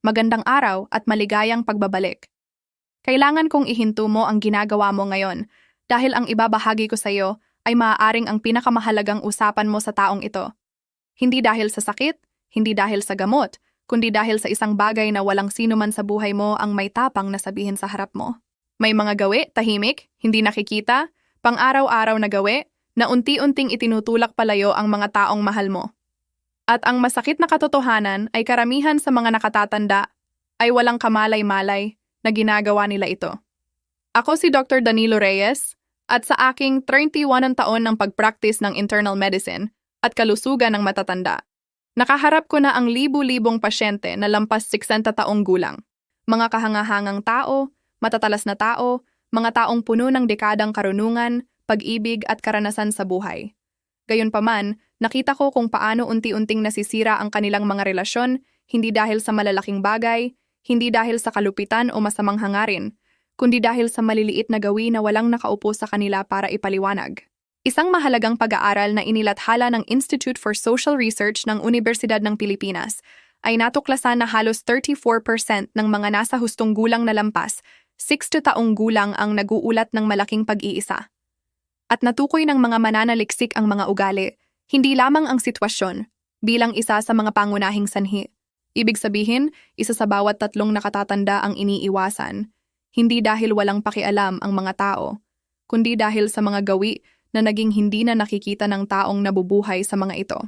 magandang araw at maligayang pagbabalik. Kailangan kong ihinto mo ang ginagawa mo ngayon dahil ang ibabahagi ko sa iyo ay maaaring ang pinakamahalagang usapan mo sa taong ito. Hindi dahil sa sakit, hindi dahil sa gamot, kundi dahil sa isang bagay na walang sino man sa buhay mo ang may tapang na sabihin sa harap mo. May mga gawi, tahimik, hindi nakikita, pang-araw-araw na gawi, na unti-unting itinutulak palayo ang mga taong mahal mo. At ang masakit na katotohanan ay karamihan sa mga nakatatanda ay walang kamalay-malay na ginagawa nila ito. Ako si Dr. Danilo Reyes at sa aking 31 taon ng pagpractice ng internal medicine at kalusugan ng matatanda, nakaharap ko na ang libu-libong pasyente na lampas 60 taong gulang. Mga kahangahangang tao, matatalas na tao, mga taong puno ng dekadang karunungan, pag-ibig at karanasan sa buhay. Gayunpaman, nakita ko kung paano unti-unting nasisira ang kanilang mga relasyon, hindi dahil sa malalaking bagay, hindi dahil sa kalupitan o masamang hangarin, kundi dahil sa maliliit na gawin na walang nakaupo sa kanila para ipaliwanag. Isang mahalagang pag-aaral na inilathala ng Institute for Social Research ng Universidad ng Pilipinas ay natuklasan na halos 34% ng mga nasa hustong gulang na lampas, 60 taong gulang ang naguulat ng malaking pag-iisa. At natukoy ng mga mananaliksik ang mga ugali, hindi lamang ang sitwasyon, bilang isa sa mga pangunahing sanhi. Ibig sabihin, isa sa bawat tatlong nakatatanda ang iniiwasan, hindi dahil walang pakialam ang mga tao, kundi dahil sa mga gawi na naging hindi na nakikita ng taong nabubuhay sa mga ito.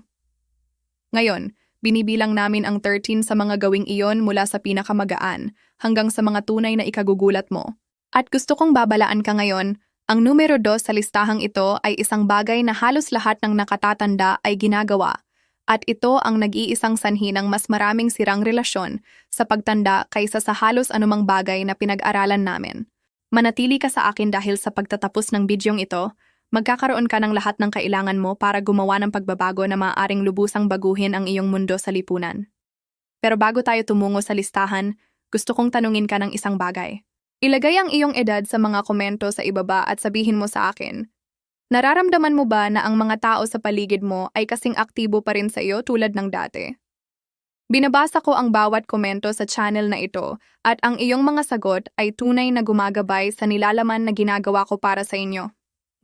Ngayon, binibilang namin ang 13 sa mga gawing iyon mula sa pinakamagaan hanggang sa mga tunay na ikagugulat mo. At gusto kong babalaan ka ngayon. Ang numero 2 sa listahang ito ay isang bagay na halos lahat ng nakatatanda ay ginagawa, at ito ang nag-iisang sanhi ng mas maraming sirang relasyon sa pagtanda kaysa sa halos anumang bagay na pinag-aralan namin. Manatili ka sa akin dahil sa pagtatapos ng bidyong ito, magkakaroon ka ng lahat ng kailangan mo para gumawa ng pagbabago na maaaring lubusang baguhin ang iyong mundo sa lipunan. Pero bago tayo tumungo sa listahan, gusto kong tanungin ka ng isang bagay. Ilagay ang iyong edad sa mga komento sa ibaba at sabihin mo sa akin, nararamdaman mo ba na ang mga tao sa paligid mo ay kasing aktibo pa rin sa iyo tulad ng dati? Binabasa ko ang bawat komento sa channel na ito at ang iyong mga sagot ay tunay na gumagabay sa nilalaman na ginagawa ko para sa inyo.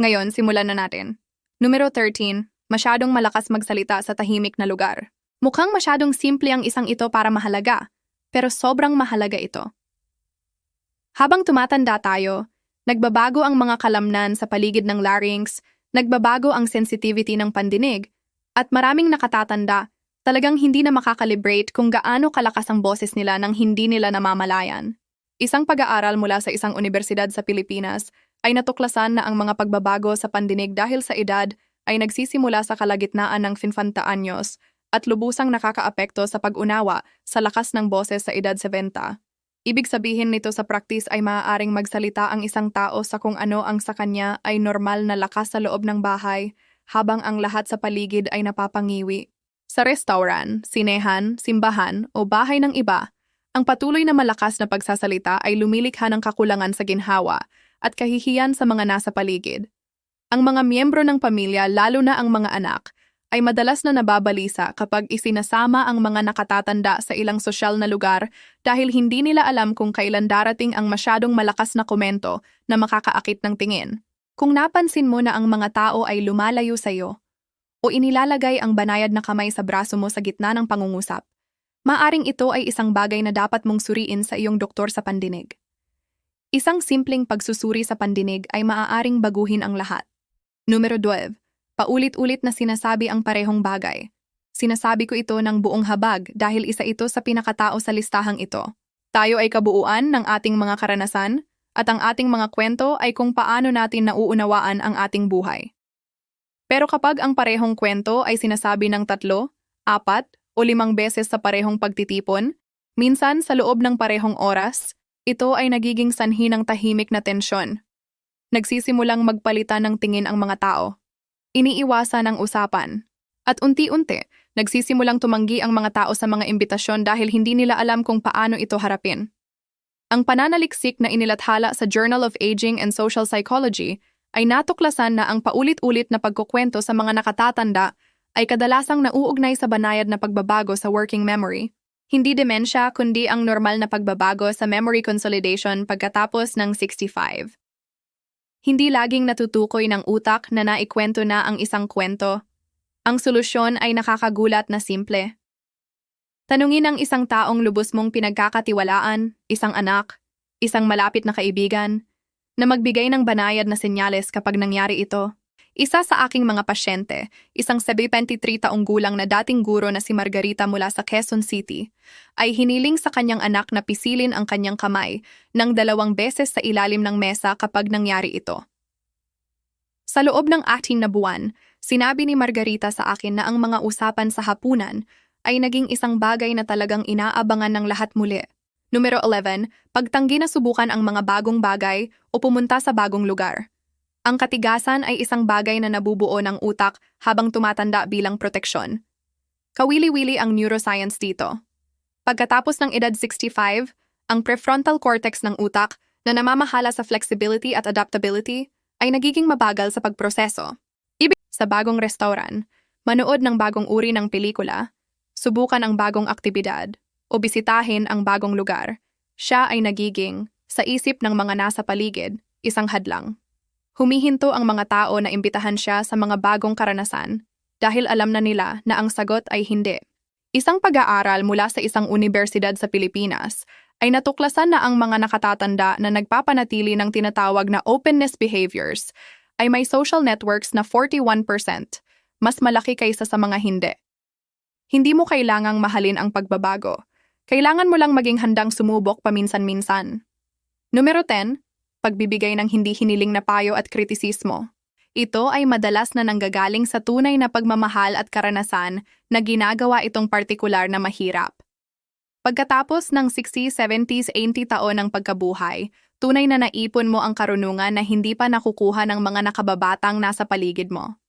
Ngayon, simulan na natin. Numero 13, masyadong malakas magsalita sa tahimik na lugar. Mukhang masyadong simple ang isang ito para mahalaga, pero sobrang mahalaga ito. Habang tumatanda tayo, nagbabago ang mga kalamnan sa paligid ng larynx, nagbabago ang sensitivity ng pandinig, at maraming nakatatanda talagang hindi na makakalibrate kung gaano kalakas ang boses nila nang hindi nila namamalayan. Isang pag-aaral mula sa isang unibersidad sa Pilipinas ay natuklasan na ang mga pagbabago sa pandinig dahil sa edad ay nagsisimula sa kalagitnaan ng 50 anyos at lubusang nakakaapekto sa pag-unawa sa lakas ng boses sa edad 70. Ibig sabihin nito sa practice ay maaaring magsalita ang isang tao sa kung ano ang sa kanya ay normal na lakas sa loob ng bahay habang ang lahat sa paligid ay napapangiwi. Sa restaurant, sinehan, simbahan o bahay ng iba, ang patuloy na malakas na pagsasalita ay lumilikha ng kakulangan sa ginhawa at kahihiyan sa mga nasa paligid. Ang mga miyembro ng pamilya, lalo na ang mga anak, ay madalas na nababalisa kapag isinasama ang mga nakatatanda sa ilang sosyal na lugar dahil hindi nila alam kung kailan darating ang masyadong malakas na komento na makakaakit ng tingin. Kung napansin mo na ang mga tao ay lumalayo sa iyo o inilalagay ang banayad na kamay sa braso mo sa gitna ng pangungusap, maaring ito ay isang bagay na dapat mong suriin sa iyong doktor sa pandinig. Isang simpleng pagsusuri sa pandinig ay maaaring baguhin ang lahat. Numero 12. Paulit-ulit na sinasabi ang parehong bagay. Sinasabi ko ito ng buong habag dahil isa ito sa pinakatao sa listahang ito. Tayo ay kabuuan ng ating mga karanasan at ang ating mga kwento ay kung paano natin nauunawaan ang ating buhay. Pero kapag ang parehong kwento ay sinasabi ng 3, 4 o 5 beses sa parehong pagtitipon, minsan sa loob ng parehong oras, ito ay nagiging sanhi ng tahimik na tensyon. Nagsisimulang magpalitan ng tingin ang mga tao. Iniiwasan ang usapan. At unti-unti, nagsisimulang tumanggi ang mga tao sa mga imbitasyon dahil hindi nila alam kung paano ito harapin. Ang pananaliksik na inilathala sa Journal of Aging and Social Psychology ay natuklasan na ang paulit-ulit na pagkukwento sa mga nakatatanda ay kadalasang nauugnay sa banayad na pagbabago sa working memory. Hindi demensya kundi ang normal na pagbabago sa memory consolidation pagkatapos ng 65. Hindi laging natutukoy ng utak na naikwento na ang isang kwento. Ang solusyon ay nakakagulat na simple. Tanungin ang isang taong lubos mong pinagkakatiwalaan, isang anak, isang malapit na kaibigan, na magbigay ng banayad na senyales kapag nangyari ito. Isa sa aking mga pasyente, isang 73 taong gulang na dating guro na si Margarita mula sa Quezon City, ay hiniling sa kanyang anak na pisilin ang kanyang kamay ng 2 beses sa ilalim ng mesa kapag nangyari ito. Sa loob ng 6 na buwan, sinabi ni Margarita sa akin na ang mga usapan sa hapunan ay naging isang bagay na talagang inaabangan ng lahat muli. Numero 11, pagtanggi na subukan ang mga bagong bagay o pumunta sa bagong lugar. Ang katigasan ay isang bagay na nabubuo ng utak habang tumatanda bilang proteksyon. Kawili-wili ang neuroscience dito. Pagkatapos ng edad 65, ang prefrontal cortex ng utak na namamahala sa flexibility at adaptability ay nagiging mabagal sa pagproseso. Sa bagong restaurant, manood ng bagong uri ng pelikula, subukan ang bagong aktibidad, o bisitahin ang bagong lugar, siya ay nagiging, sa isip ng mga nasa paligid, isang hadlang. Humihinto ang mga tao na imbitahan siya sa mga bagong karanasan dahil alam na nila na ang sagot ay hindi. Isang pag-aaral mula sa isang universidad sa Pilipinas ay natuklasan na ang mga nakatatanda na nagpapanatili ng tinatawag na openness behaviors ay may social networks na 41%, mas malaki kaysa sa mga hindi. Hindi mo kailangang mahalin ang pagbabago. Kailangan mo lang maging handang sumubok paminsan-minsan. Numero 10, pagbibigay ng hindi hiniling na payo at kritisismo. Ito ay madalas na nanggagaling sa tunay na pagmamahal at karanasan na ginagawa itong partikular na mahirap. Pagkatapos ng 60s, 70s, 80 taon ng pagkabuhay, tunay na naipon mo ang karunungan na hindi pa nakukuha ng mga nakababatang nasa paligid mo.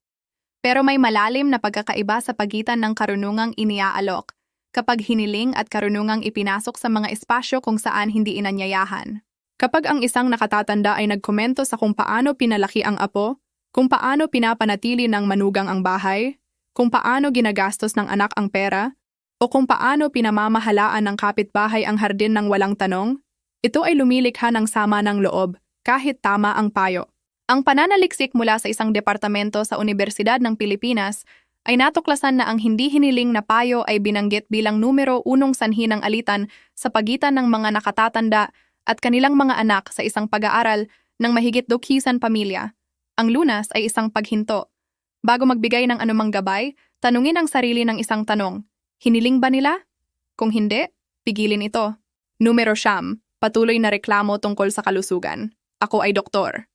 Pero may malalim na pagkakaiba sa pagitan ng karunungang iniaalok kapag hiniling at karunungang ipinasok sa mga espasyo kung saan hindi inanyayahan. Kapag ang isang nakatatanda ay nagkomento sa kung paano pinalaki ang apo, kung paano pinapanatili ng manugang ang bahay, kung paano ginagastos ng anak ang pera, o kung paano pinamamahalaan ng kapitbahay ang hardin ng walang tanong, ito ay lumilikha ng sama ng loob, kahit tama ang payo. Ang pananaliksik mula sa isang departamento sa Universidad ng Pilipinas ay natuklasan na ang hindi hiniling na payo ay binanggit bilang numero 1 sanhi ng alitan sa pagitan ng mga nakatatanda at kanilang mga anak sa isang pag-aaral ng mahigit 200 pamilya. Ang lunas ay isang paghinto. Bago magbigay ng anumang gabay, tanungin ang sarili ng isang tanong. Hiniling ba nila? Kung hindi, pigilin ito. Numero 9, patuloy na reklamo tungkol sa kalusugan. Ako ay doktor.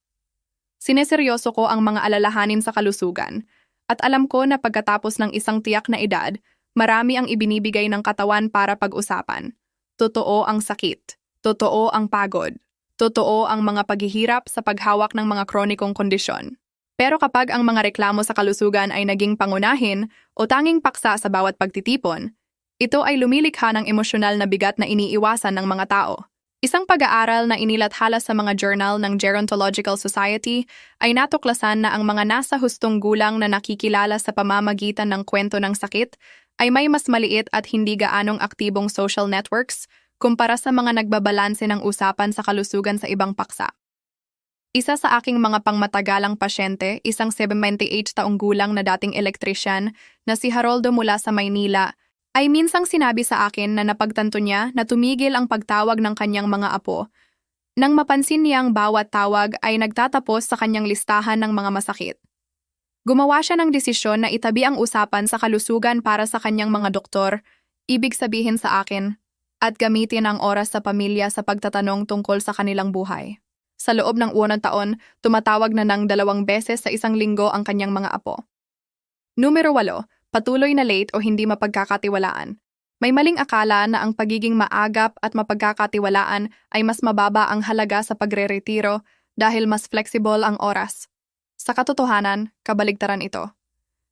Sineseryoso ko ang mga alalahanin sa kalusugan at alam ko na pagkatapos ng isang tiyak na edad, marami ang ibinibigay ng katawan para pag-usapan. Totoo ang sakit. Totoo ang pagod. Totoo ang mga paghihirap sa paghawak ng mga kronikong kondisyon. Pero kapag ang mga reklamo sa kalusugan ay naging pangunahin o tanging paksa sa bawat pagtitipon, ito ay lumilikha ng emosyonal na bigat na iniiwasan ng mga tao. Isang pag-aaral na inilathala sa mga journal ng Gerontological Society ay natuklasan na ang mga nasa hustong gulang na nakikilala sa pamamagitan ng kwento ng sakit ay may mas maliit at hindi gaanong aktibong social networks kumpara sa mga nagbabalanse ng usapan sa kalusugan sa ibang paksa. Isa sa aking mga pangmatagalang pasyente, isang 78 taong gulang na dating elektrisyan na si Haroldo mula sa Maynila, ay minsang sinabi sa akin na napagtanto niya na tumigil ang pagtawag ng kanyang mga apo nang mapansin niyang bawat tawag ay nagtatapos sa kanyang listahan ng mga masakit. Gumawa siya ng desisyon na itabi ang usapan sa kalusugan para sa kanyang mga doktor, ibig sabihin sa akin, at gamitin ang oras sa pamilya sa pagtatanong tungkol sa kanilang buhay. Sa loob ng 1 taon, tumatawag na ng 2 beses sa isang linggo ang kanyang mga apo. Numero 8, patuloy na late o hindi mapagkakatiwalaan. May maling akala na ang pagiging maagap at mapagkakatiwalaan ay mas mababa ang halaga sa pagre-retiro dahil mas flexible ang oras. Sa katotohanan, kabaligtaran ito.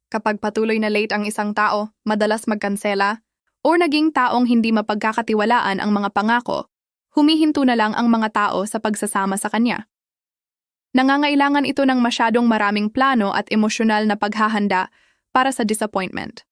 Kapag patuloy na late ang isang tao, madalas magkansela, o naging taong hindi mapagkakatiwalaan ang mga pangako, humihinto na lang ang mga tao sa pagsasama sa kanya. Nangangailangan ito ng masyadong maraming plano at emosyonal na paghahanda para sa disappointment.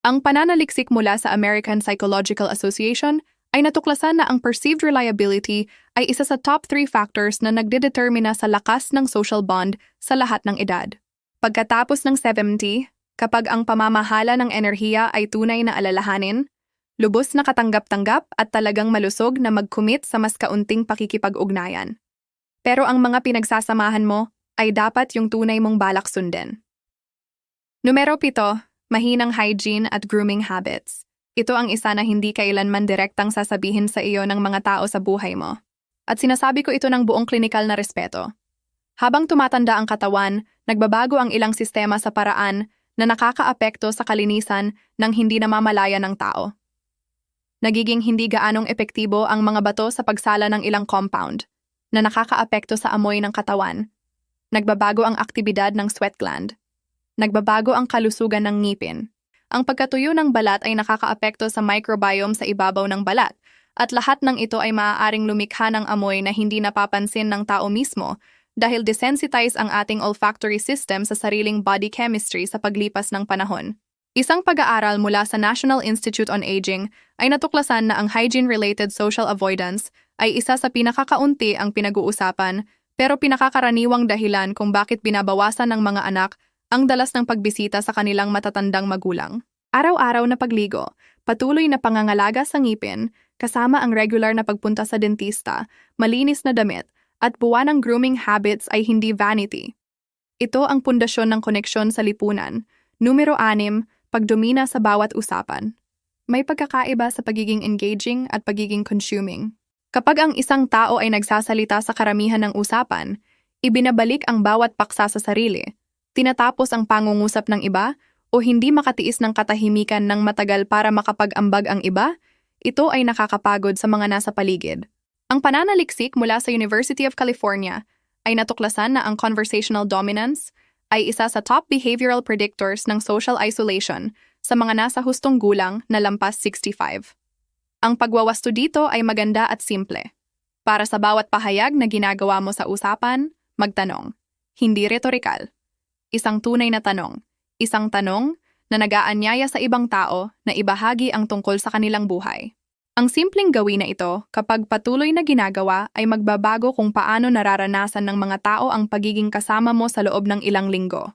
Ang pananaliksik mula sa American Psychological Association ay natuklasan na ang perceived reliability ay isa sa top 3 factors na nagdedetermina sa lakas ng social bond sa lahat ng edad. Pagkatapos ng 70, kapag ang pamamahala ng enerhiya ay tunay na alalahanin, lubos na katanggap-tanggap at talagang malusog na mag-commit sa mas kaunting pakikipag-ugnayan. Pero ang mga pinagsasamahan mo ay dapat yung tunay mong balak sundin. Numero 7, mahinang hygiene at grooming habits. Ito ang isa na hindi kailanman direktang sasabihin sa iyo ng mga tao sa buhay mo. At sinasabi ko ito ng buong klinikal na respeto. Habang tumatanda ang katawan, nagbabago ang ilang sistema sa paraan na nakakaapekto sa kalinisan ng hindi namamalaya ng tao. Nagiging hindi gaanong epektibo ang mga bato sa pagsala ng ilang compound na nakakaapekto sa amoy ng katawan. Nagbabago ang aktibidad ng sweat gland. Nagbabago ang kalusugan ng ngipin. Ang pagkatuyo ng balat ay nakakaapekto sa microbiome sa ibabaw ng balat at lahat ng ito ay maaaring lumikha ng amoy na hindi napapansin ng tao mismo dahil desensitize ang ating olfactory system sa sariling body chemistry sa paglipas ng panahon. Isang pag-aaral mula sa National Institute on Aging ay natuklasan na ang hygiene-related social avoidance ay isa sa pinakakaunti ang pinag-uusapan pero pinakakaraniwang dahilan kung bakit binabawasan ng mga anak ang dalas ng pagbisita sa kanilang matatandang magulang. Araw-araw na pagligo, patuloy na pangangalaga sa ngipin, kasama ang regular na pagpunta sa dentista, malinis na damit, at buwan ng grooming habits ay hindi vanity. Ito ang pundasyon ng koneksyon sa lipunan. Numero 6, pagdomina sa bawat usapan. May pagkakaiba sa pagiging engaging at pagiging consuming. Kapag ang isang tao ay nagsasalita sa karamihan ng usapan, ibinabalik ang bawat paksa sa sarili, tinatapos ang pangungusap ng iba, o hindi makatiis ng katahimikan ng matagal para makapag-ambag ang iba, ito ay nakakapagod sa mga nasa paligid. Ang pananaliksik mula sa University of California ay natuklasan na ang conversational dominance ay isa sa top behavioral predictors ng social isolation sa mga nasa hustong gulang na lampas 65. Ang pagwawasto dito ay maganda at simple. Para sa bawat pahayag na ginagawa mo sa usapan, magtanong. Hindi retorikal. Isang tunay na tanong. Isang tanong na nag-aanyaya sa ibang tao na ibahagi ang tungkol sa kanilang buhay. Ang simpleng gawin na ito kapag patuloy na ginagawa ay magbabago kung paano nararanasan ng mga tao ang pagiging kasama mo sa loob ng ilang linggo.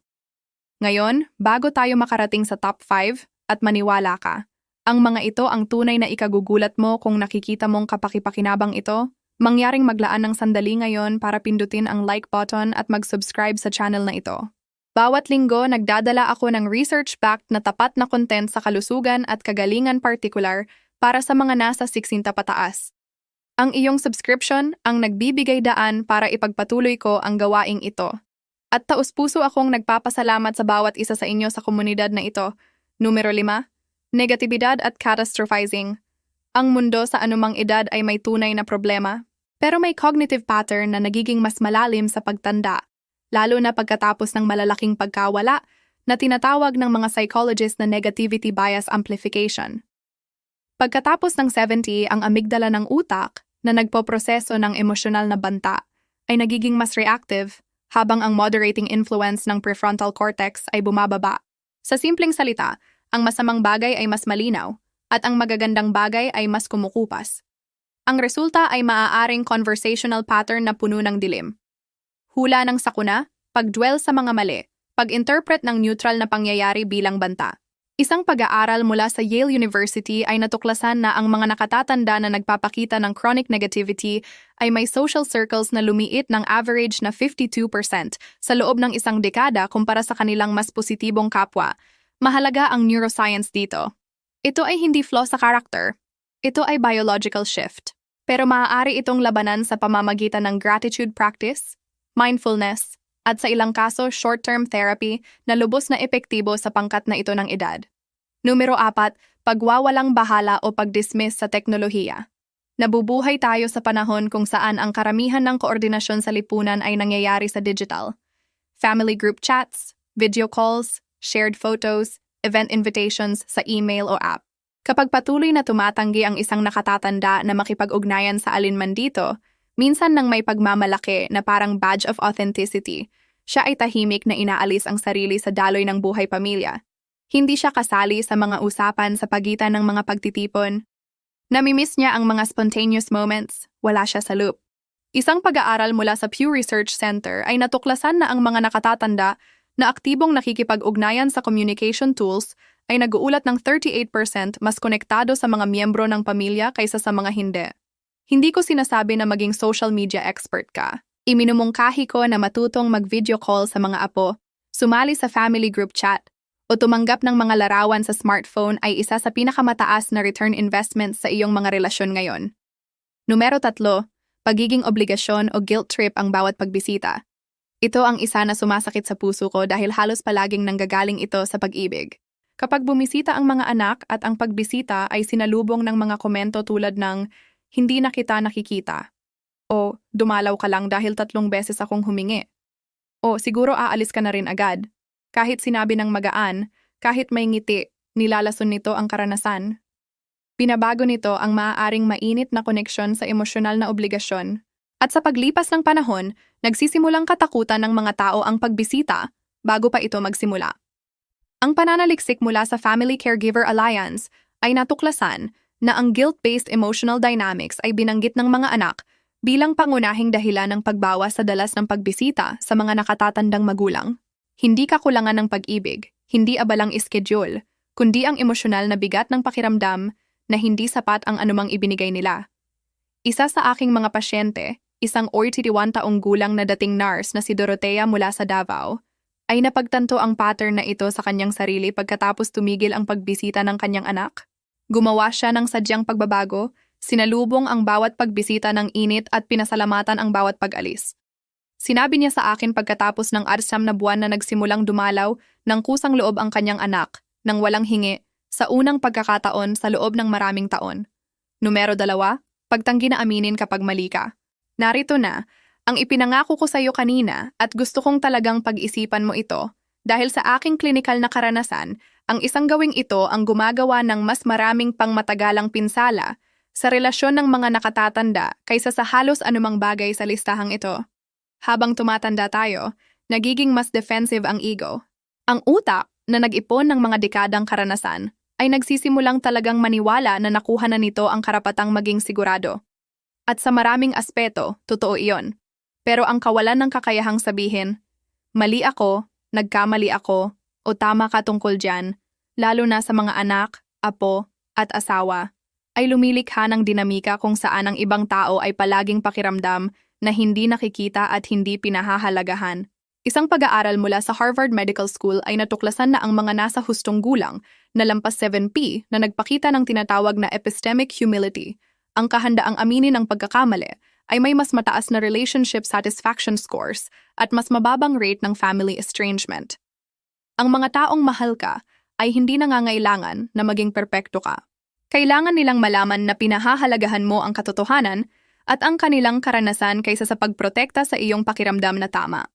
Ngayon, bago tayo makarating sa top 5 at maniwala ka, ang mga ito ang tunay na ikagugulat mo kung nakikita mong kapakipakinabang ito, mangyaring maglaan ng sandali ngayon para pindutin ang like button at mag-subscribe sa channel na ito. Bawat linggo, nagdadala ako ng research-backed na tapat na content sa kalusugan at kagalingan particular para sa mga nasa 60 pataas. Ang iyong subscription ang nagbibigay daan para ipagpatuloy ko ang gawaing ito. At taus-puso akong nagpapasalamat sa bawat isa sa inyo sa komunidad na ito. Numero 5, negatibidad at catastrophizing. Ang mundo sa anumang edad ay may tunay na problema, pero may cognitive pattern na nagiging mas malalim sa pagtanda, lalo na pagkatapos ng malalaking pagkawala na tinatawag ng mga psychologists na negativity bias amplification. Pagkatapos ng 70, ang amygdala ng utak na nagpoproseso ng emosyonal na banta ay nagiging mas reactive habang ang moderating influence ng prefrontal cortex ay bumababa. Sa simpleng salita, ang masamang bagay ay mas malinaw at ang magagandang bagay ay mas kumukupas. Ang resulta ay maaaring conversational pattern na puno ng dilim. Hula ng sakuna, pagdwell sa mga mali, pag-interpret ng neutral na pangyayari bilang banta. Isang pag-aaral mula sa Yale University ay natuklasan na ang mga nakatatanda na nagpapakita ng chronic negativity ay may social circles na lumiit ng average na 52% sa loob ng isang dekada kumpara sa kanilang mas positibong kapwa. Mahalaga ang neuroscience dito. Ito ay hindi flaw sa character. Ito ay biological shift. Pero maaari itong labanan sa pamamagitan ng gratitude practice, mindfulness, at sa ilang kaso short-term therapy na lubos na epektibo sa pangkat na ito ng edad. Numero 4, pagwawalang bahala o pag-dismiss sa teknolohiya. Nabubuhay tayo sa panahon kung saan ang karamihan ng koordinasyon sa lipunan ay nangyayari sa digital. Family group chats, video calls, shared photos, event invitations sa email o app. Kapag patuloy na tumatanggi ang isang nakatatanda na makipag-ugnayan sa alinman dito, minsan nang may pagmamalaki na parang badge of authenticity, siya ay tahimik na inaalis ang sarili sa daloy ng buhay pamilya. Hindi siya kasali sa mga usapan sa pagitan ng mga pagtitipon. Namimiss niya ang mga spontaneous moments, wala siya sa loop. Isang pag-aaral mula sa Pew Research Center ay natuklasan na ang mga nakatatanda na aktibong nakikipag-ugnayan sa communication tools ay nag-uulat ng 38% mas konektado sa mga miyembro ng pamilya kaysa sa mga hindi. Hindi ko sinasabi na maging social media expert ka. Iminumungkahi ko na matutong mag-video call sa mga apo, sumali sa family group chat, o tumanggap ng mga larawan sa smartphone ay isa sa pinakamataas na return investment sa iyong mga relasyon ngayon. Numero 3, pagiging obligasyon o guilt trip ang bawat pagbisita. Ito ang isa na sumasakit sa puso ko dahil halos palaging nanggagaling ito sa pag-ibig. Kapag bumisita ang mga anak at ang pagbisita ay sinalubong ng mga komento tulad ng hindi na kita nakikita, o dumalaw ka lang dahil 3 beses akong humingi, o siguro aalis ka na rin agad. Kahit sinabi ng magaan, kahit may ngiti, nilalason nito ang karanasan. Binabago nito ang maaaring mainit na koneksyon sa emosyonal na obligasyon. At sa paglipas ng panahon, nagsisimulang katakutan ng mga tao ang pagbisita bago pa ito magsimula. Ang pananaliksik mula sa Family Caregiver Alliance ay natuklasan na ang guilt-based emotional dynamics ay binanggit ng mga anak bilang pangunahing dahilan ng pagbawas sa dalas ng pagbisita sa mga nakatatandang magulang. Hindi kakulangan ng pag-ibig, hindi abalang iskediul, kundi ang emosyonal na bigat ng pakiramdam na hindi sapat ang anumang ibinigay nila. Isa sa aking mga pasyente, isang 41 taong gulang na dating nurse na si Dorotea mula sa Davao, ay napagtanto ang pattern na ito sa kanyang sarili pagkatapos tumigil ang pagbisita ng kanyang anak. Gumawa siya ng sadyang pagbabago, sinalubong ang bawat pagbisita ng init at pinasalamatan ang bawat pag-alis. Sinabi niya sa akin pagkatapos ng 6 na buwan na nagsimulang dumalaw ng kusang loob ang kanyang anak, nang walang hingi, sa unang pagkakataon sa loob ng maraming taon. Numero 2, pagtanggi na aminin kapag mali ka. Narito na, ang ipinangako ko sa iyo kanina at gusto kong talagang pag-isipan mo ito dahil sa aking klinikal na karanasan, ang isang gawing ito ang gumagawa ng mas maraming pangmatagalang pinsala sa relasyon ng mga nakatatanda kaysa sa halos anumang bagay sa listahang ito. Habang tumatanda tayo, nagiging mas defensive ang ego. Ang utak na nag-ipon ng mga dekadang karanasan ay nagsisimulang talagang maniwala na nakuha na nito ang karapatang maging sigurado. At sa maraming aspeto, totoo iyon. Pero ang kawalan ng kakayahang sabihin, mali ako, nagkamali ako, o tama ka tungkol dyan, lalo na sa mga anak, apo, at asawa, ay lumilikha ng dinamika kung saan ang ibang tao ay palaging pakiramdam na hindi nakikita at hindi pinahahalagahan. Isang pag-aaral mula sa Harvard Medical School ay natuklasan na ang mga nasa hustong gulang na lampas 7P na nagpakita ng tinatawag na epistemic humility, ang kahandaang aminin ng pagkakamali, ay may mas mataas na relationship satisfaction scores at mas mababang rate ng family estrangement. Ang mga taong mahal ka ay hindi nangangailangan na maging perpekto ka. Kailangan nilang malaman na pinahahalagahan mo ang katotohanan at ang kanilang karanasan kaysa sa pagprotekta sa iyong pakiramdam na tama.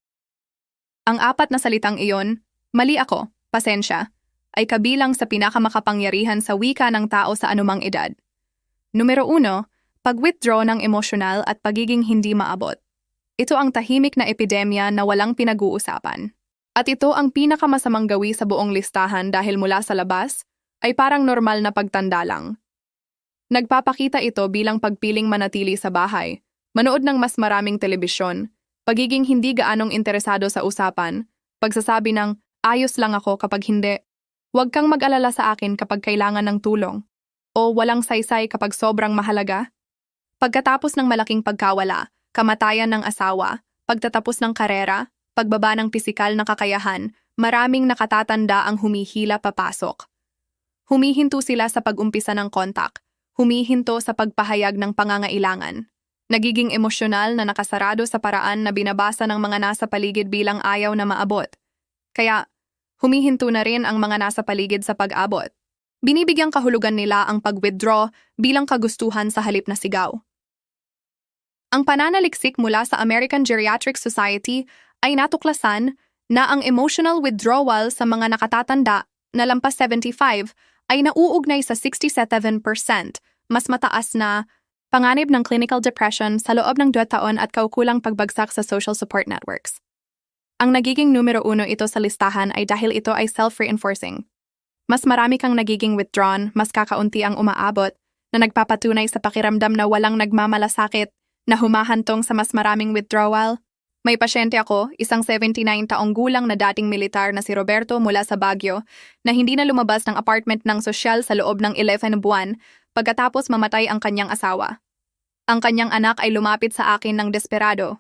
Ang 4 na salitang iyon, mali ako, pasensya, ay kabilang sa pinakamakapangyarihan sa wika ng tao sa anumang edad. Numero 1, pag-withdraw ng emosyonal at pagiging hindi maabot. Ito ang tahimik na epidemya na walang pinag-uusapan. At ito ang pinakamasamang gawi sa buong listahan dahil mula sa labas, ay parang normal na pagtanda lang. Nagpapakita ito bilang pagpiling manatili sa bahay, manood ng mas maraming telebisyon, pagiging hindi gaanong interesado sa usapan, pagsasabi ng ayos lang ako kapag hindi, huwag kang mag-alala sa akin kapag kailangan ng tulong, o walang saysay kapag sobrang mahalaga. Pagkatapos ng malaking pagkawala, kamatayan ng asawa, pagtatapos ng karera, pagbaba ng pisikal na kakayahan, maraming nakatatanda ang humihila papasok. Humihinto sila sa pag-umpisa ng kontak, humihinto sa pagpahayag ng pangangailangan. Nagiging emosyonal na nakasarado sa paraan na binabasa ng mga nasa paligid bilang ayaw na maabot. Kaya, humihinto na rin ang mga nasa paligid sa pag-abot. Binibigyang kahulugan nila ang pag-withdraw bilang kagustuhan sa halip na sigaw. Ang pananaliksik mula sa American Geriatric Society ay natuklasan na ang emotional withdrawal sa mga nakatatanda na lampas 75 ay nauugnay sa 67%, mas mataas na panganib ng clinical depression sa loob ng 2 taon at kaukulang pagbagsak sa social support networks. Ang nagiging numero 1 ito sa listahan ay dahil ito ay self-reinforcing. Mas marami kang nagiging withdrawn, mas kakaunti ang umaabot, na nagpapatunay sa pakiramdam na walang nagmamalasakit, na humahantong sa mas maraming withdrawal. May pasyente ako, isang 79 taong gulang na dating militar na si Roberto mula sa Baguio, na hindi na lumabas ng apartment ng sosyal sa loob ng 11 buwan pagkatapos mamatay ang kanyang asawa. Ang kanyang anak ay lumapit sa akin ng desperado.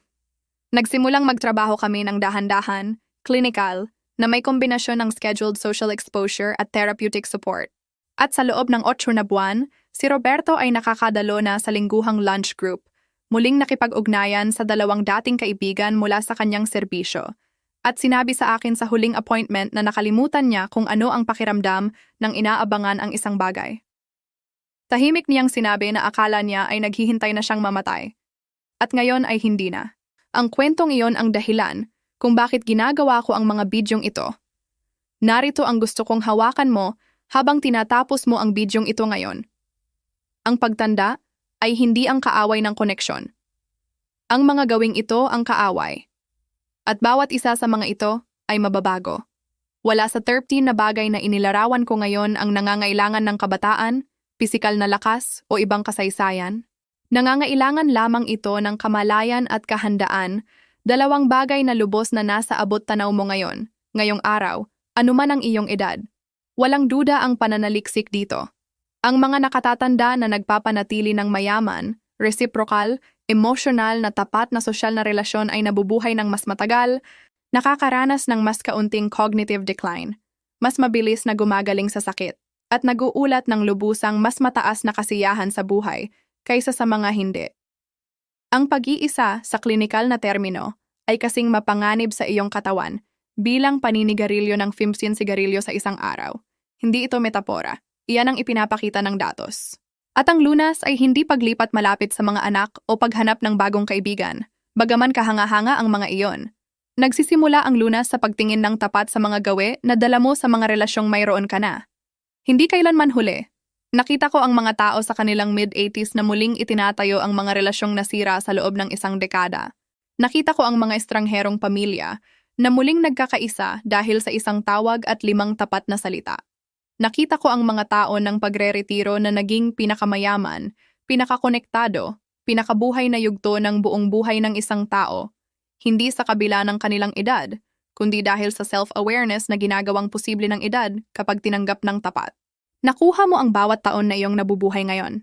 Nagsimulang magtrabaho kami ng dahan-dahan, clinical, na may kombinasyon ng scheduled social exposure at therapeutic support. At sa loob ng 8 na buwan, si Roberto ay nakakadalo na sa lingguhang lunch group, muling nakipag-ugnayan sa 2 dating kaibigan mula sa kanyang serbisyo, at sinabi sa akin sa huling appointment na nakalimutan niya kung ano ang pakiramdam ng inaabangan ang isang bagay. Tahimik niyang sinabi na akala niya ay naghihintay na siyang mamatay. At ngayon ay hindi na. Ang kwentong iyon ang dahilan kung bakit ginagawa ko ang mga bidyong ito. Narito ang gusto kong hawakan mo habang tinatapos mo ang bidyong ito ngayon. Ang pagtanda ay hindi ang kaaway ng koneksyon. Ang mga gawing ito ang kaaway. At bawat isa sa mga ito ay mababago. Wala sa 13 na bagay na inilarawan ko ngayon ang nangangailangan ng kabataan, pisikal na lakas o ibang kasaysayan. Nangangailangan lamang ito ng kamalayan at kahandaan, 2 bagay na lubos na nasa abot tanaw mo ngayon, ngayong araw, anuman ang iyong edad. Walang duda ang pananaliksik dito. Ang mga nakatatanda na nagpapanatili ng mayaman, reciprocal, emosyonal na tapat na sosyal na relasyon ay nabubuhay ng mas matagal, nakakaranas ng mas kaunting cognitive decline, mas mabilis na gumagaling sa sakit, at naguulat ng lubusang mas mataas na kasiyahan sa buhay kaysa sa mga hindi. Ang pag-iisa sa klinikal na termino ay kasing mapanganib sa iyong katawan bilang paninigarilyo ng 15 sigarilyo sa isang araw. Hindi ito metapora. Iyan ang ipinapakita ng datos. At ang lunas ay hindi paglipat malapit sa mga anak o paghanap ng bagong kaibigan, bagaman kahanga-hanga ang mga iyon. Nagsisimula ang lunas sa pagtingin ng tapat sa mga gawe na dala mo sa mga relasyong mayroon ka na. Hindi kailanman huli. Nakita ko ang mga tao sa kanilang mid-80s na muling itinatayo ang mga relasyong nasira sa loob ng isang dekada. Nakita ko ang mga estrangherong pamilya na muling nagkakaisa dahil sa isang tawag at 5 tapat na salita. Nakita ko ang mga tao ng pagre-retiro na naging pinakamayaman, pinakakonektado, pinakabuhay na yugto ng buong buhay ng isang tao, hindi sa kabila ng kanilang edad, kundi dahil sa self-awareness na ginagawang posible ng edad kapag tinanggap ng tapat. Nakuha mo ang bawat taon na iyong nabubuhay ngayon.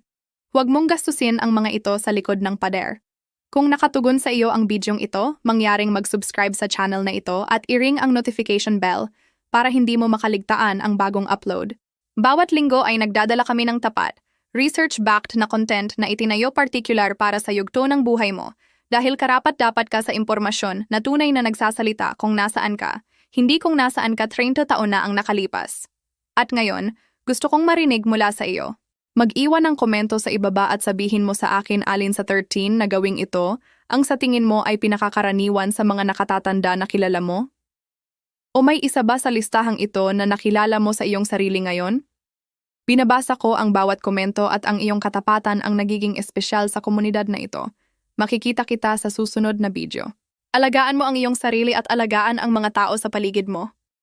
Huwag mong gastusin ang mga ito sa likod ng pader. Kung nakatugon sa iyo ang bidyong ito, mangyaring mag-subscribe sa channel na ito at i-ring ang notification bell para hindi mo makaligtaan ang bagong upload. Bawat linggo ay nagdadala kami ng tapat, research-backed na content na itinayo partikular para sa yugto ng buhay mo dahil karapat-dapat ka sa impormasyon na tunay na nagsasalita kung nasaan ka, hindi kung nasaan ka 30 taon na ang nakalipas. At ngayon, gusto kong marinig mula sa iyo. Mag-iwan ng komento sa ibaba at sabihin mo sa akin alin sa 13 na gawing ito ang sa tingin mo ay pinakakaraniwan sa mga nakatatanda na kilala mo? O may isa ba sa listahang ito na nakilala mo sa iyong sarili ngayon? Binabasa ko ang bawat komento at ang iyong katapatan ang nagiging espesyal sa komunidad na ito. Makikita kita sa susunod na video. Alagaan mo ang iyong sarili at alagaan ang mga tao sa paligid mo.